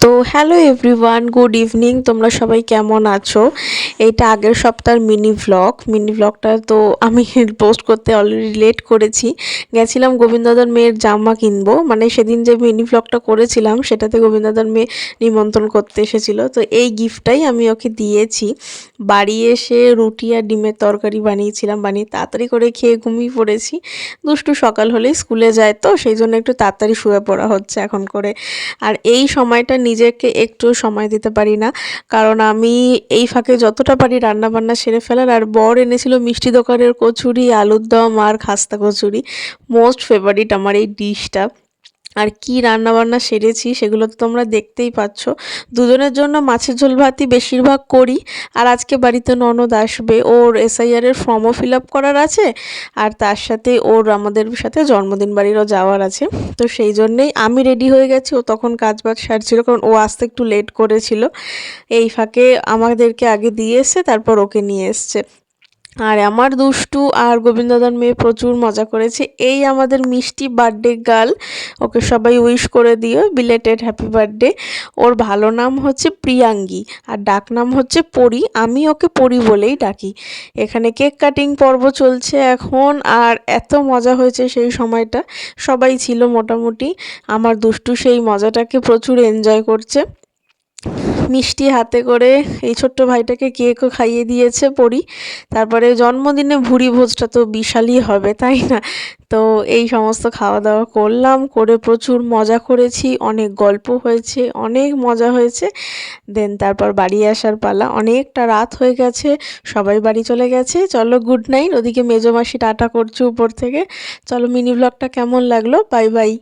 তো hello everyone, good evening. তোমরা সবাই কেমন আছো? এইটা আগের সপ্তাহের মিনি ব্লগটা তো আমি পোস্ট করতে অলরেডি লেট করেছি। গেছিলাম গোবিন্দদার মেয়ের জামা কিনবো, মানে সেদিন যে মিনি ব্লগটা করেছিলাম সেটাতে গোবিন্দদার মেয়ে নিমন্ত্রণ করতে এসেছিল। তো এই গিফটটাই আমি ওকে দিয়েছি। বাড়ি এসে রুটি আর ডিমের তরকারি বানিয়েছিলাম, বানিয়ে তাড়াতাড়ি করে খেয়ে ঘুমিয়ে পড়েছি। দুষ্টু সকাল হলেই স্কুলে যায়, তো সেই জন্য একটু তাড়াতাড়ি শুয়ে পড়া হচ্ছে এখন করে। আর এই সময়টা নিজেকে একটু সময় দিতে পারি না, কারণ আমি এই ফাঁকে যতটা পারি রান্না বান্না সেরে ফেলার। আর বর এনেছিল মিষ্টি দোকানের কচুরি, আলুর দম আর খাস্তা কচুরি। মোস্ট ফেভারিট আমার এই ডিশটা। আর কি রান্না বান্না সেরেছি সেগুলো তো তোমরা দেখতেই পাচ্ছ। দুজনের জন্য মাছের ঝোল ভাতই বেশিরভাগ করি। আর আজকে বাড়িতে ননদ আসবে, ওর এসআইআর এর ফর্মও ফিল আপ করার আছে, আর তার সাথে ওর আমাদের সাথে জন্মদিন বাড়িরও যাওয়ার আছে। তো সেই জন্যেই আমি রেডি হয়ে গেছি, ও তখন কাজ বাজ সারছিল, কারণ ও আসতে একটু লেট করেছিল। এই ফাঁকে আমাদেরকে আগে দিয়ে এসছে, তারপর ওকে নিয়ে এসছে। আর আমার দুষ্টু আর গোবিন্দদার মেয়ে প্রচুর মজা করেছে। এই আমাদের মিষ্টি বার্থডে গার্ল, ওকে সবাই উইশ করে দিও বিলেটেড হ্যাপি বার্থডে। ওর ভালো নাম হচ্ছে প্রিয়াঙ্গী, আর ডাক নাম হচ্ছে পরি। আমি ওকে পরি বলেই ডাকি। এখানে কেক কাটিং পর্ব চলছে এখন, আর এত মজা হয়েছে সেই সময়টা। সবাই ছিল মোটামুটি। আমার দুষ্টু সেই মজাটাকে প্রচুর এনজয় করছে। মিষ্টি হাতে করে এই ছোট্ট ভাইটাকে কেকও খাইয়ে দিয়েছে পরি। তারপরে জন্মদিনে ভুরি ভোজটা তো বিশালই হবে, তাই না? তো এই সমস্ত খাওয়া দাওয়া করলাম, করে প্রচুর মজা করেছি, অনেক গল্প হয়েছে, অনেক মজা হয়েছে। দেন তারপর বাড়ি আসার পালা। অনেকটা রাত হয়ে গেছে, সবাই বাড়ি চলে গেছে। চলো গুড নাইট। ওদিকে মেজো মাসি টাটা করছে উপর থেকে। চলো, মিনি ব্লগটা কেমন লাগলো? Bye bye.